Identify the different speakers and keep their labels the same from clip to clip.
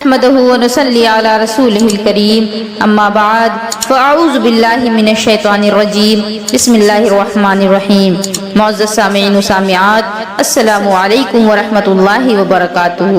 Speaker 1: نحمده ونصلي على رسوله الكريم اما بعد فاعوذ باللہ من الشیطان الرجیم بسم اللہ الرحمن الرحیم۔ معزز سامعین و سامعات، السلام علیکم ورحمۃ اللہ وبرکاتہ۔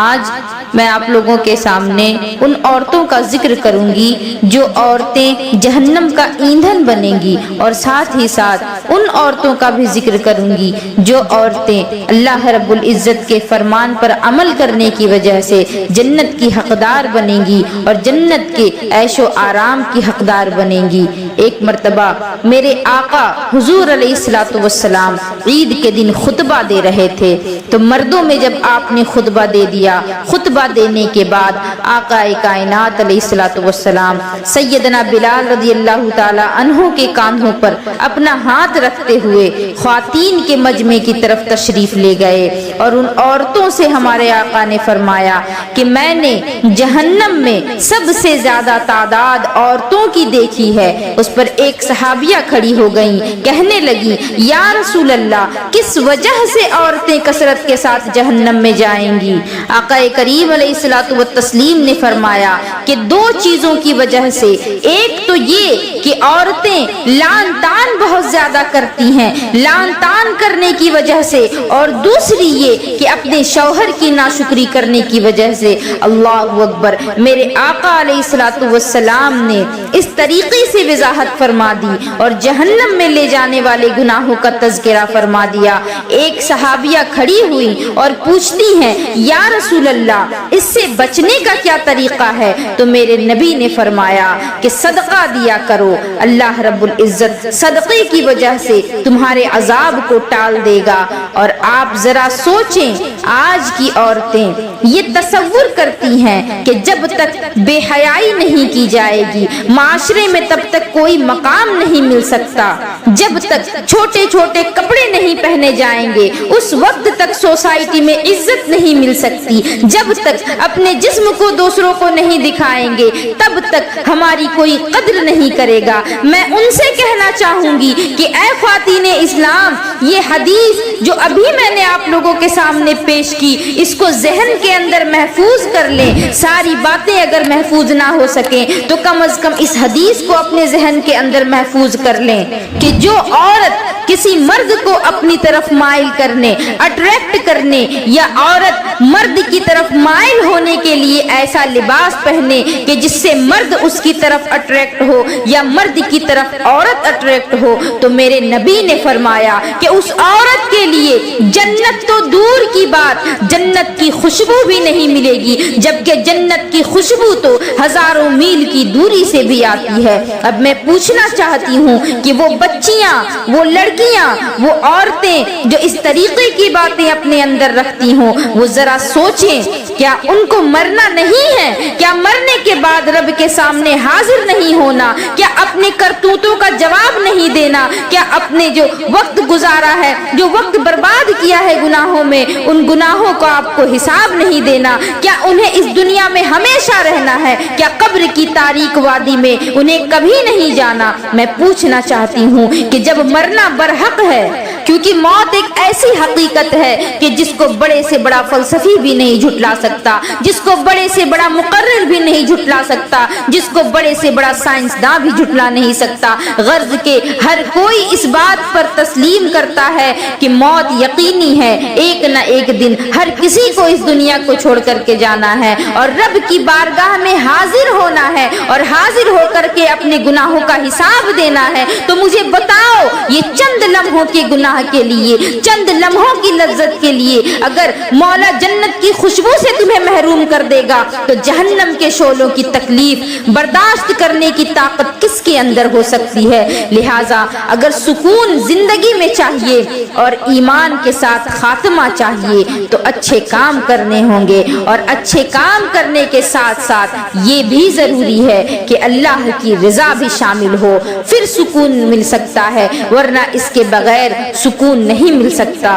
Speaker 1: آج میں آپ لوگوں کے سامنے ان عورتوں کا ذکر کروں گی جو عورتیں جہنم کا ایندھن بنیں گی، اور ساتھ ہی ساتھ ان عورتوں کا بھی ذکر کروں گی جو عورتیں اللہ رب العزت کے فرمان پر عمل کرنے کی وجہ سے جنت کی حقدار بنیں گی اور جنت کے عیش و آرام کی حقدار بنیں گی۔ ایک مرتبہ میرے آقا حضور علیہ الصلوۃ والسلام عید کے دن خطبہ دے رہے تھے، تو مردوں میں جب آپ نے خطبہ دے دیا، خطبہ دینے کے بعد آقا کائنات علیہ الصلوۃ والسلام سیدنا بلال رضی اللہ تعالی عنہ کے کاندھوں پر اپنا ہاتھ رکھتے ہوئے خواتین کے مجمع کی طرف تشریف لے گئے، اور ان عورتوں سے ہمارے آقا نے فرمایا کہ میں نے جہنم میں سب سے زیادہ تعداد عورتوں کی دیکھی ہے۔ اس پر ایک صحابیہ کھڑی ہو گئیں، کہنے لگی یا رسول اللہ، کس وجہ سے عورتیں کثرت کے ساتھ جہنم میں جائیں گی؟ آقا کریم علیہ الصلوۃ والتسلیم نے فرمایا کہ دو چیزوں کی وجہ سے، ایک تو یہ کہ عورتیں لعن طعن بہت زیادہ کرتی ہیں، لعن طعن کرنے کی وجہ سے، اور دوسری یہ کہ اپنے شوہر کی ناشکری کرنے کی وجہ سے۔ اللہ اکبر! میرے آقا علیہ الصلوۃ والسلام نے اس طریقے سے وضاحت فرما دی اور جہنم میں لے جانے والے گناہوں کا تذکرہ فرما دیا۔ ایک صحابیہ کھڑی ہوئی اور پوچھتی ہیں یا رسول اللہ، اس سے بچنے کا کیا طریقہ ہے؟ تو میرے نبی نے فرمایا کہ صدقہ دیا کرو، اللہ رب العزت صدقے کی وجہ سے تمہارے عذاب کو ٹال دے گا۔ اور آپ ذرا سوچیں، آج کی عورتیں یہ تصور کرتی ہیں کہ جب تک بے حیائی نہیں کی جائے گی معاشرے میں تب تک کوئی مقام نہیں مل سکتا، جب تک چھوٹے چھوٹے کپڑے نہیں پہنے جائیں گے اس وقت تک سوسائٹی میں عزت نہیں مل سکتی، جب تک اپنے جسم کو دوسروں کو نہیں دکھائیں گے تب تک ہماری کوئی قدر نہیں کرے گا۔ میں ان سے کہنا چاہوں گی کہ اے خواتین اسلام، یہ حدیث جو ابھی میں نے آپ لوگوں کے سامنے پیش کی، اس کو ذہن کے اندر محفوظ کر لیں۔ ساری باتیں اگر محفوظ نہ ہو سکیں تو کم از کم اس حدیث کو اپنے ذہن کے اندر محفوظ کر لیں کہ جو عورت کسی مرد کو اپنی طرف مائل کرنے، اٹریکٹ کرنے، یا عورت مرد کی طرف مائل ہونے کے لیے ایسا لباس پہنے کہ جس سے مرد اس کی طرف اٹریکٹ ہو یا مرد کی طرف عورت اٹریکٹ ہو، تو میرے نبی نے فرمایا کہ اس عورت کے لیے جنت تو دور کی بات، جنت کی خوشبو بھی نہیں ملے گی، جبکہ جنت کی خوشبو تو ہزاروں میل کی دوری سے بھی آتی ہے۔ اب میں پوچھنا چاہتی ہوں کہ وہ بچیاں، وہ لڑکیاں، وہ عورتیں جو اس طریقے کی باتیں اپنے اندر رکھتی ہوں، وہ ذرا سوچیں، کیا ان کو مرنا نہیں ہے؟ کیا مرنے کے بعد رب کے سامنے حاضر نہیں ہونا؟ کیا اپنے کرتوتوں کا جواب نہیں دینا؟ کیا اپنے جو وقت گزارا ہے، جو وقت برباد کیا ہے گناہوں میں، ان گناہوں کا آپ کو حساب نہیں دینا؟ کیا انہیں اس دنیا میں ہمیشہ رہنا ہے؟ کیا قبر کی تاریک وادی میں انہیں کبھی نہیں جانا؟ میں پوچھنا چاہتی ہوں کہ جب مرنا برحق ہے، کیونکہ موت ایک ایسی حقیقت ہے کہ جس کو بڑے سے بڑا فلسفی بھی نہیں جھٹلا سکتا، جس کو بڑے سے بڑا مقرر بھی نہیں جھٹلا سکتا، جس کو بڑے سے بڑا سائنسداں بھی جھٹلا نہیں سکتا۔ غرض کے ہر کوئی اس بات پر تسلیم کرتا ہے کہ موت یقینی ہے، ایک نہ ایک دن ہر کسی کو اس دنیا کو چھوڑ کر کے جانا ہے اور رب کی بارگاہ میں حاضر ہونا ہے اور حاضر ہو کر کے اپنے گناہوں کا حساب دینا ہے۔ تو مجھے بتاؤ، یہ چند لمحوں کے گناہ کے لیے، چند لمحوں کی لذت کے لیے اگر مولا جنت کی خوشبو سے تمہیں محروم کر دے گا تو جہنم کے شعلوں کی تکلیف برداشت کرنے کی طاقت کس کے اندر ہو سکتی ہے؟ لہٰذا اگر سکون زندگی میں چاہیے اور ایمان کے ساتھ خاتمہ چاہیے تو اچھے کام کرنے ہوں گے، اور اچھے کام کرنے کے ساتھ ساتھ یہ بھی ضروری ہے کہ اللہ کی رضا بھی شامل ہو، پھر سکون مل سکتا ہے، ورنہ اس کے بغیر سکون نہیں مل سکتا۔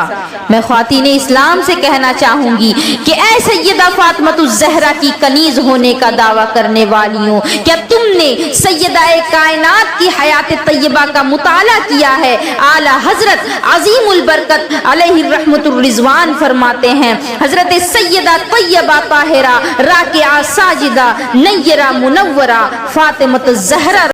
Speaker 1: میں خواتین اسلام سے کہنا چاہوں گی کہ اے سیدہ فاطمہ الزہرا کی کنیز ہونے کا دعویٰ کرنے والیوں، کیا تم نے سیدہ کائنات کی حیات طیبہ کا مطالعہ کیا ہے؟ اعلیٰ حضرت عظیم البرکت علیہ الرحمت الرضوان فرماتے ہیں، حضرت سیدہ طیبہ طاہرہ راکعہ ساجدہ نیرہ منورہ فاطمہ الزہرا